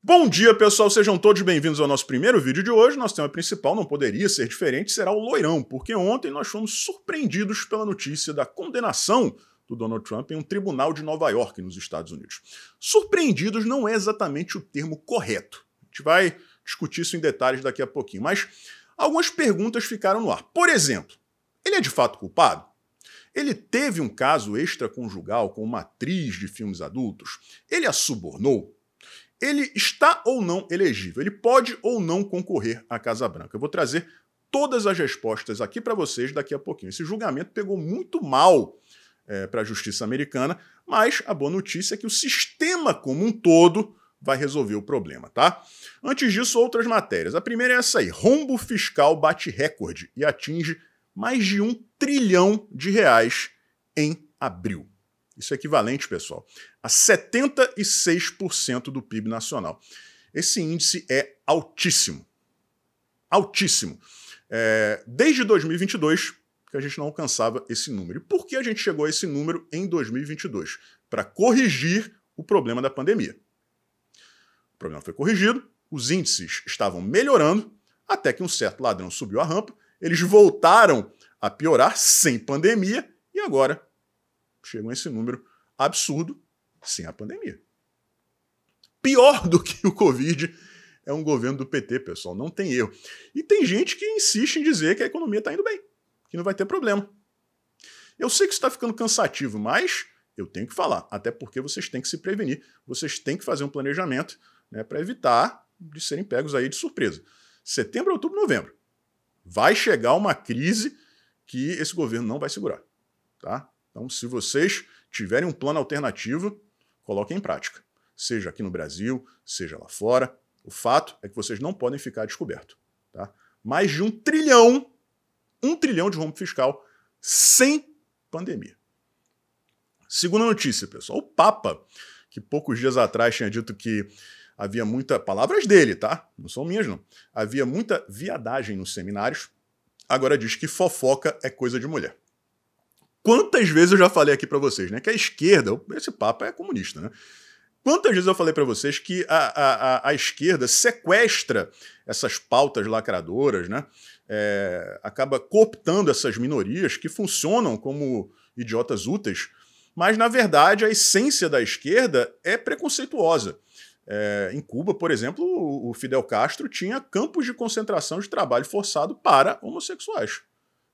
Bom dia, pessoal, sejam todos bem-vindos ao nosso primeiro vídeo de hoje. Nosso tema principal não poderia ser diferente, será o loirão, porque ontem nós fomos surpreendidos pela notícia da condenação do Donald Trump em um tribunal de Nova York, nos Estados Unidos. Surpreendidos não é exatamente o termo correto. A gente vai discutir isso em detalhes daqui a pouquinho, mas algumas perguntas ficaram no ar. Por exemplo, ele é de fato culpado? Ele teve um caso extraconjugal com uma atriz de filmes adultos? Ele a subornou? Ele está ou não elegível? Ele pode ou não concorrer à Casa Branca? Eu vou trazer todas as respostas aqui para vocês daqui a pouquinho. Esse julgamento pegou muito mal para a justiça americana, mas a boa notícia é que o sistema como um todo vai resolver o problema, tá? Antes disso, outras matérias. A primeira é essa aí. Rombo fiscal bate recorde e atinge mais de R$1 trilhão em abril. Isso é equivalente, pessoal, a 76% do PIB nacional. Esse índice é altíssimo. Altíssimo. Desde 2022 que a gente não alcançava esse número. E por que a gente chegou a esse número em 2022? Para corrigir o problema da pandemia. O problema foi corrigido, os índices estavam melhorando, até que um certo ladrão subiu a rampa, eles voltaram a piorar sem pandemia e agora chegam a esse número absurdo sem a pandemia. Pior do que o Covid é um governo do PT, pessoal, não tem erro. E tem gente que insiste em dizer que a economia está indo bem, que não vai ter problema. Eu sei que isso está ficando cansativo, mas eu tenho que falar, até porque vocês têm que se prevenir, vocês têm que fazer um planejamento, né, para evitar de serem pegos aí de surpresa. Setembro, outubro, novembro. Vai chegar uma crise que esse governo não vai segurar, tá? Então, se vocês tiverem um plano alternativo, coloquem em prática. Seja aqui no Brasil, seja lá fora. O fato é que vocês não podem ficar descobertos. Tá? Mais de R$1 trilhão de rombo fiscal sem pandemia. Segunda notícia, pessoal. O Papa, que poucos dias atrás tinha dito que havia muita... Palavras dele, tá? Não são minhas, não. Havia muita viadagem nos seminários. Agora diz que fofoca é coisa de mulher. Quantas vezes eu já falei aqui para vocês, né, que a esquerda, esse Papa é comunista, né? Quantas vezes eu falei para vocês que a esquerda sequestra essas pautas lacradoras, né? Acaba cooptando essas minorias que funcionam como idiotas úteis, mas, na verdade, a essência da esquerda é preconceituosa. Em Cuba, por exemplo, o Fidel Castro tinha campos de concentração de trabalho forçado para homossexuais.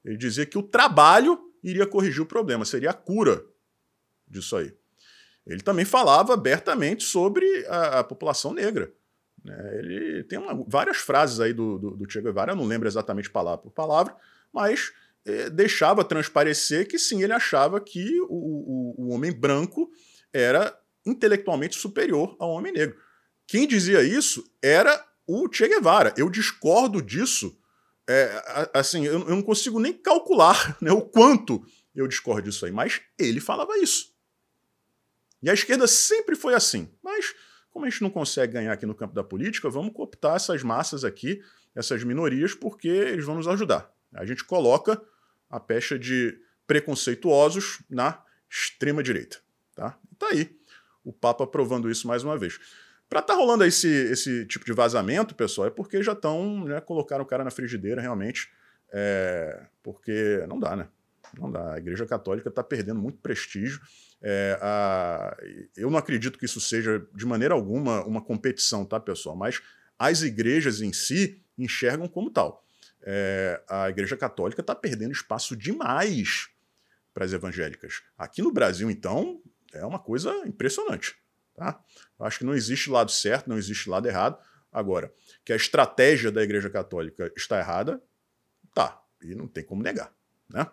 Ele dizia que o trabalho iria corrigir o problema, seria a cura disso aí. Ele também falava abertamente sobre a população negra. Ele tem várias frases aí do Che Guevara, eu não lembro exatamente palavra por palavra, mas deixava transparecer que sim, ele achava que o homem branco era intelectualmente superior ao homem negro. Quem dizia isso era o Che Guevara. Eu discordo disso. Assim, eu não consigo nem calcular, né, o quanto eu discordo disso aí, mas ele falava isso. E a esquerda sempre foi assim. Mas, como a gente não consegue ganhar aqui no campo da política, vamos cooptar essas massas aqui, essas minorias, porque eles vão nos ajudar. A gente coloca a pecha de preconceituosos na extrema-direita. Tá? E tá aí o Papa provando isso mais uma vez. Para estar rolando esse tipo de vazamento, pessoal, é porque já estão, né, colocaram o cara na frigideira, realmente, porque não dá, né? Não dá. A Igreja Católica está perdendo muito prestígio. Eu não acredito que isso seja, de maneira alguma, uma competição, tá, pessoal? Mas as igrejas em si enxergam como tal. A Igreja Católica está perdendo espaço demais para as evangélicas. Aqui no Brasil, então, é uma coisa impressionante. Tá? Eu acho que não existe lado certo, não existe lado errado. Agora, que a estratégia da Igreja Católica está errada, tá, e não tem como negar. Né?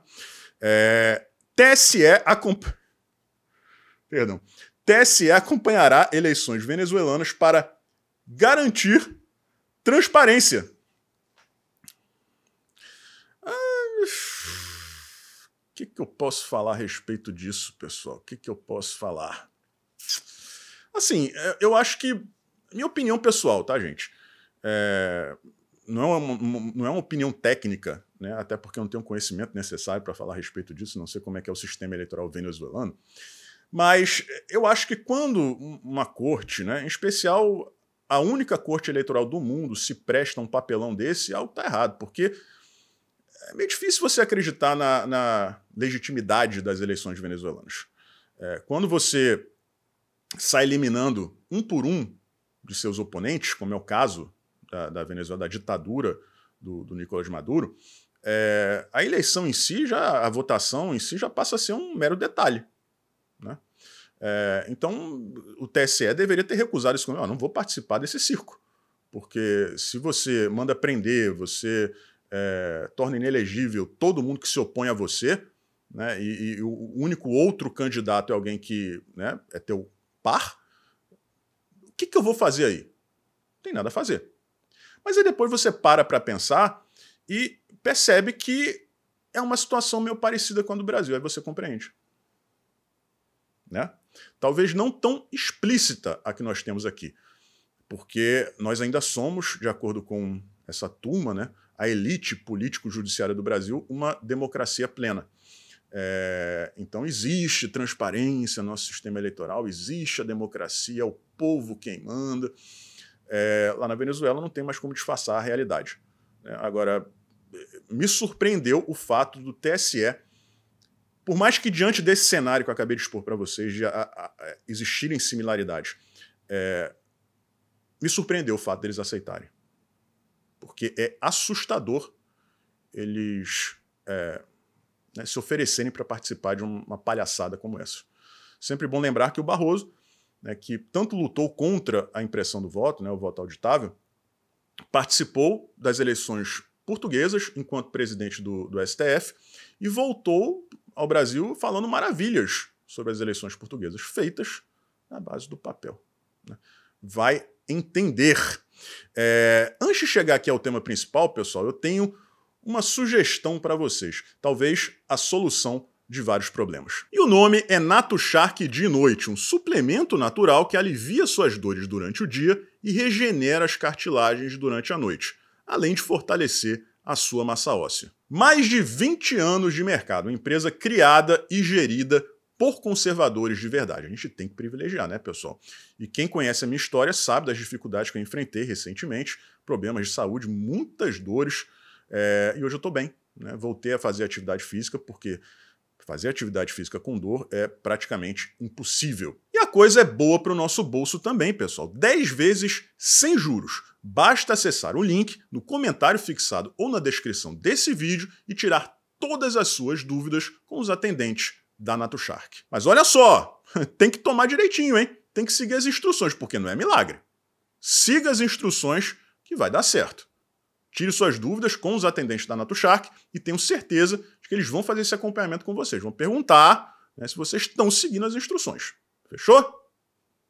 TSE acompanhará eleições venezuelanas para garantir transparência. O que eu posso falar a respeito disso, pessoal? O que eu posso falar? Assim, eu acho que... Minha opinião pessoal, tá, gente? Não é uma opinião técnica, né? Até porque eu não tenho conhecimento necessário para falar a respeito disso, não sei como é que é o sistema eleitoral venezuelano. Mas eu acho que quando uma corte, né, em especial a única corte eleitoral do mundo se presta a um papelão desse, algo está errado, porque é meio difícil você acreditar na legitimidade das eleições venezuelanas. Quando você sai eliminando um por um de seus oponentes, como é o caso da Venezuela, da ditadura do Nicolás Maduro, a eleição em si, a votação em si já passa a ser um mero detalhe, né? Então, o TSE deveria ter recusado isso. Não vou participar desse circo, porque se você manda prender, você torna inelegível todo mundo que se opõe a você, né, e o único outro candidato é alguém que, né, é teu par, o que eu vou fazer aí? Não tem nada a fazer. Mas aí depois você para pensar e percebe que é uma situação meio parecida com a do Brasil, aí você compreende. Né? Talvez não tão explícita a que nós temos aqui, porque nós ainda somos, de acordo com essa turma, né, a elite político-judiciária do Brasil, uma democracia plena. Então existe transparência no nosso sistema eleitoral, existe a democracia, é o povo quem manda. Lá na Venezuela não tem mais como disfarçar a realidade. Agora, me surpreendeu o fato do TSE, por mais que diante desse cenário que eu acabei de expor para vocês, de existirem similaridades, me surpreendeu o fato deles aceitarem. Porque é assustador eles né, se oferecerem para participar de uma palhaçada como essa. Sempre bom lembrar que o Barroso, né, que tanto lutou contra a impressão do voto, né, o voto auditável, participou das eleições portuguesas enquanto presidente do STF e voltou ao Brasil falando maravilhas sobre as eleições portuguesas, feitas na base do papel. Né? Vai entender. Antes de chegar aqui ao tema principal, pessoal, eu tenho uma sugestão para vocês. Talvez a solução de vários problemas. E o nome é Natushark de Noite, um suplemento natural que alivia suas dores durante o dia e regenera as cartilagens durante a noite, além de fortalecer a sua massa óssea. Mais de 20 anos de mercado, uma empresa criada e gerida por conservadores de verdade. A gente tem que privilegiar, né, pessoal? E quem conhece a minha história sabe das dificuldades que eu enfrentei recentemente, problemas de saúde, muitas dores, e hoje eu estou bem, né? Voltei a fazer atividade física, porque fazer atividade física com dor é praticamente impossível. E a coisa é boa para o nosso bolso também, pessoal. 10 vezes sem juros. Basta acessar o link no comentário fixado ou na descrição desse vídeo e tirar todas as suas dúvidas com os atendentes da Natushark. Mas olha só, tem que tomar direitinho, hein? Tem que seguir as instruções, porque não é milagre. Siga as instruções que vai dar certo. Tire suas dúvidas com os atendentes da Natushark e tenho certeza de que eles vão fazer esse acompanhamento com vocês. Vão perguntar, né, se vocês estão seguindo as instruções. Fechou?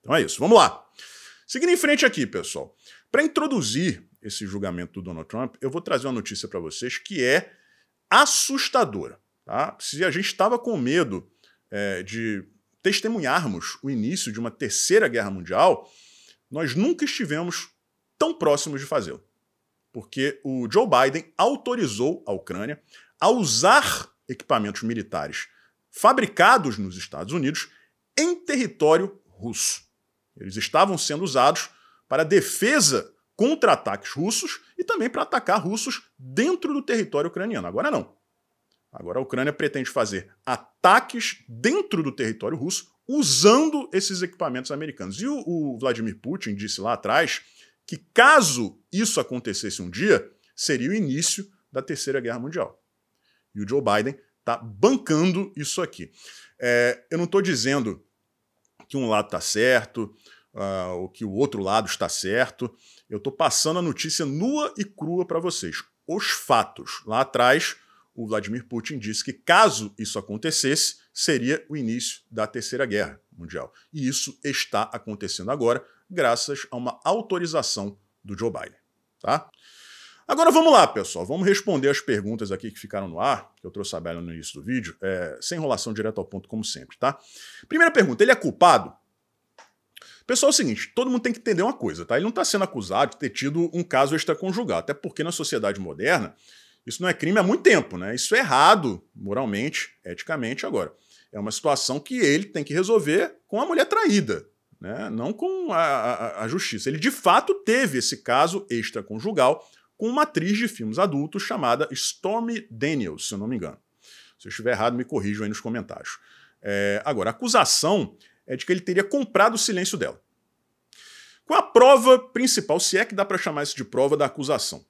Então é isso, vamos lá. Seguindo em frente aqui, pessoal. Para introduzir esse julgamento do Donald Trump, eu vou trazer uma notícia para vocês que é assustadora. Tá? Se a gente estava com medo de testemunharmos o início de uma terceira guerra mundial, nós nunca estivemos tão próximos de fazê-lo. Porque o Joe Biden autorizou a Ucrânia a usar equipamentos militares fabricados nos Estados Unidos em território russo. Eles estavam sendo usados para defesa contra ataques russos e também para atacar russos dentro do território ucraniano. Agora não. Agora a Ucrânia pretende fazer ataques dentro do território russo usando esses equipamentos americanos. E o Vladimir Putin disse lá atrás que caso isso acontecesse um dia, seria o início da Terceira Guerra Mundial. E o Joe Biden está bancando isso aqui. Eu não estou dizendo que um lado está certo, ou que o outro lado está certo. Eu estou passando a notícia nua e crua para vocês. Os fatos. Lá atrás, o Vladimir Putin disse que caso isso acontecesse, seria o início da Terceira Guerra Mundial. E isso está acontecendo agora, graças a uma autorização do Joe Biden. Tá? Agora vamos lá, pessoal. Vamos responder as perguntas aqui que ficaram no ar, que eu trouxe a Bela no início do vídeo, sem enrolação, direto ao ponto, como sempre. Tá? Primeira pergunta, ele é culpado? Pessoal, é o seguinte, todo mundo tem que entender uma coisa, tá? Ele não está sendo acusado de ter tido um caso extraconjugal, até porque na sociedade moderna isso não é crime há muito tempo, né? Isso é errado, moralmente, eticamente, agora. É uma situação que ele tem que resolver com a mulher traída. né? Não com a justiça. Ele de fato teve esse caso extraconjugal com uma atriz de filmes adultos chamada Stormy Daniels, se eu não me engano. Se eu estiver errado, me corrijam aí nos comentários. Agora, a acusação é de que ele teria comprado o silêncio dela. Qual a prova principal, se é que dá para chamar isso de prova da acusação?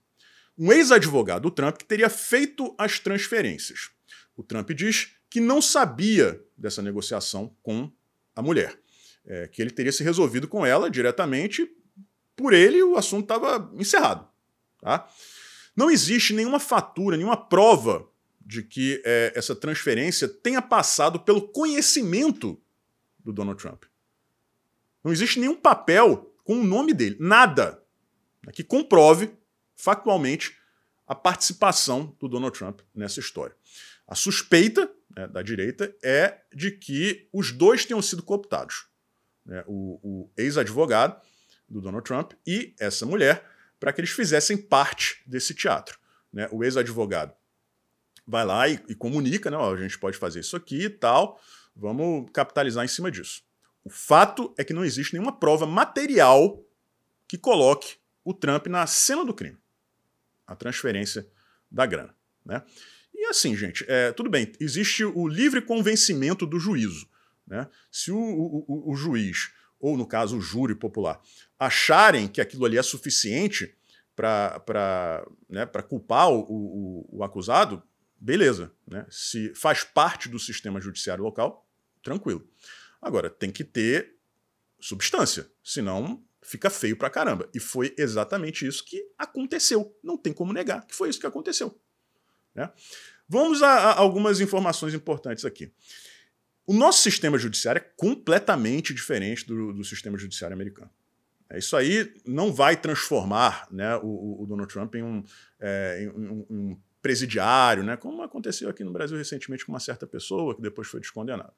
Um ex-advogado do Trump que teria feito as transferências. O Trump diz que não sabia dessa negociação com a mulher, que ele teria se resolvido com ela diretamente, por ele o assunto estava encerrado. Tá? Não existe nenhuma fatura, nenhuma prova de que essa transferência tenha passado pelo conhecimento do Donald Trump. Não existe nenhum papel com o nome dele, nada que comprove factualmente a participação do Donald Trump nessa história. A suspeita da direita é de que os dois tenham sido cooptados. O ex-advogado do Donald Trump e essa mulher, para que eles fizessem parte desse teatro. O ex-advogado vai lá e comunica, a gente pode fazer isso aqui e tal, vamos capitalizar em cima disso. O fato é que não existe nenhuma prova material que coloque o Trump na cena do crime. A transferência da grana. E assim, gente, tudo bem, existe o livre convencimento do juízo. Se o juiz, ou no caso o júri popular, acharem que aquilo ali é suficiente para culpar o acusado, beleza. Se faz parte do sistema judiciário local, tranquilo. Agora, tem que ter substância, senão fica feio pra caramba. E foi exatamente isso que aconteceu. Não tem como negar que foi isso que aconteceu. Vamos a algumas informações importantes aqui. O nosso sistema judiciário é completamente diferente do sistema judiciário americano. Isso aí não vai transformar o Donald Trump em um presidiário, como aconteceu aqui no Brasil recentemente com uma certa pessoa que depois foi descondenada.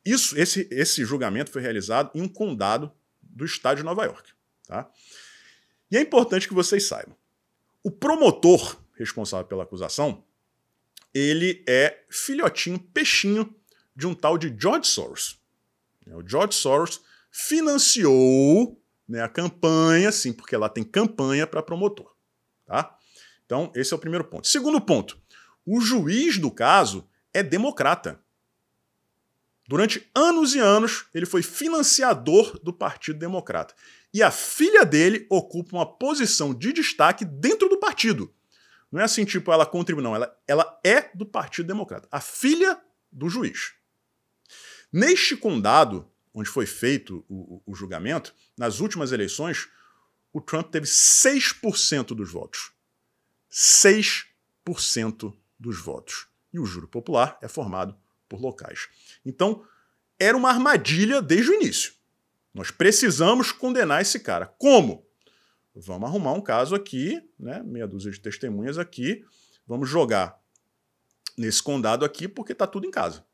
Esse julgamento foi realizado em um condado do estado de Nova York. Tá? E é importante que vocês saibam. O promotor responsável pela acusação, ele é filhotinho, peixinho de um tal de George Soros. O George Soros financiou a campanha, sim, porque lá tem campanha para promotor. Tá? Então, esse é o primeiro ponto. Segundo ponto, o juiz do caso é democrata. Durante anos e anos, ele foi financiador do Partido Democrata. E a filha dele ocupa uma posição de destaque dentro do partido. Não é assim, tipo, ela contribui, não. Ela é do Partido Democrata. A filha do juiz. Neste condado, onde foi feito o julgamento, nas últimas eleições, o Trump teve 6% dos votos. 6% dos votos. E o júri popular é formado por locais. Então, era uma armadilha desde o início. Nós precisamos condenar esse cara. Como? Vamos arrumar um caso aqui, meia dúzia de testemunhas aqui, vamos jogar nesse condado aqui porque está tudo em casa.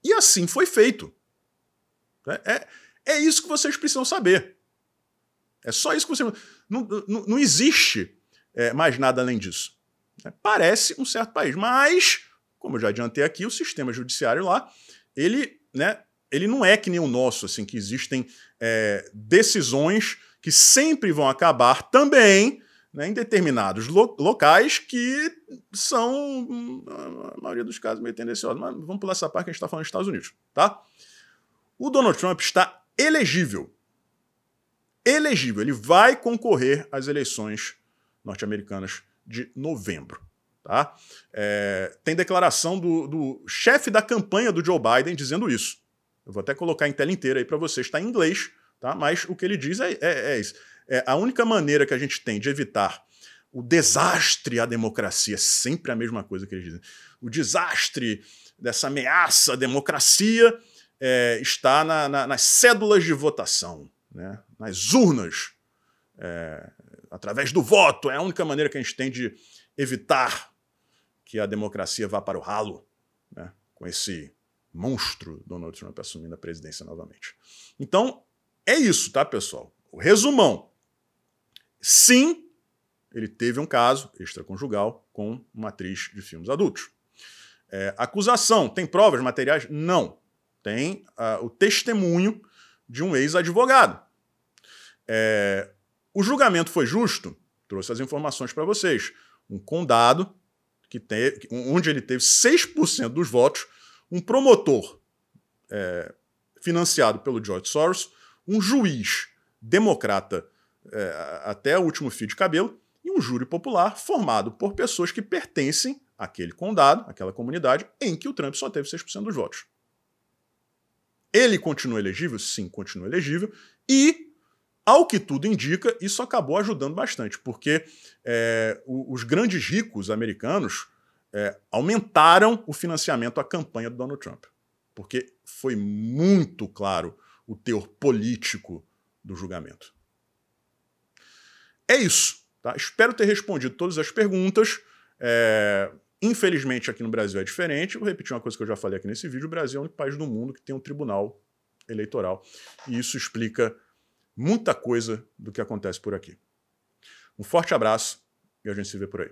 E assim foi feito. É isso que vocês precisam saber. É só isso que vocês... Não existe mais nada além disso. Parece um certo país, mas, como eu já adiantei aqui, o sistema judiciário lá, ele não é que nem o nosso, assim, que existem decisões que sempre vão acabar também em determinados locais que são, na maioria dos casos, meio tendenciosos. Mas vamos pular essa parte que a gente está falando dos Estados Unidos. Tá? O Donald Trump está elegível. Elegível. Ele vai concorrer às eleições norte-americanas de novembro. Tá? Tem declaração do chefe da campanha do Joe Biden dizendo isso. Eu vou até colocar em tela inteira aí para vocês, está em inglês, tá? Mas o que ele diz é isso. A única maneira que a gente tem de evitar o desastre à democracia, sempre a mesma coisa que eles dizem, o desastre dessa ameaça à democracia está nas cédulas de votação, nas urnas, através do voto. É a única maneira que a gente tem de evitar que a democracia vá para o ralo, com esse monstro Donald Trump assumindo a presidência novamente. Então, é isso, tá, pessoal? O resumão. Sim, ele teve um caso extraconjugal com uma atriz de filmes adultos. Acusação, tem provas materiais? Não. tem o testemunho de um ex-advogado. O julgamento foi justo? Trouxe as informações para vocês. Um condado onde ele teve 6% dos votos, um promotor financiado pelo George Soros, um juiz democrata até o último fio de cabelo e um júri popular formado por pessoas que pertencem àquele condado, àquela comunidade, em que o Trump só teve 6% dos votos. Ele continua elegível? Sim, continua elegível. E, ao que tudo indica, isso acabou ajudando bastante, porque os grandes ricos americanos aumentaram o financiamento à campanha do Donald Trump. Porque foi muito claro o teor político do julgamento. É isso. Tá? Espero ter respondido todas as perguntas. Infelizmente, aqui no Brasil é diferente. Vou repetir uma coisa que eu já falei aqui nesse vídeo. O Brasil é o único país do mundo que tem um tribunal eleitoral. E isso explica muita coisa do que acontece por aqui. Um forte abraço e a gente se vê por aí.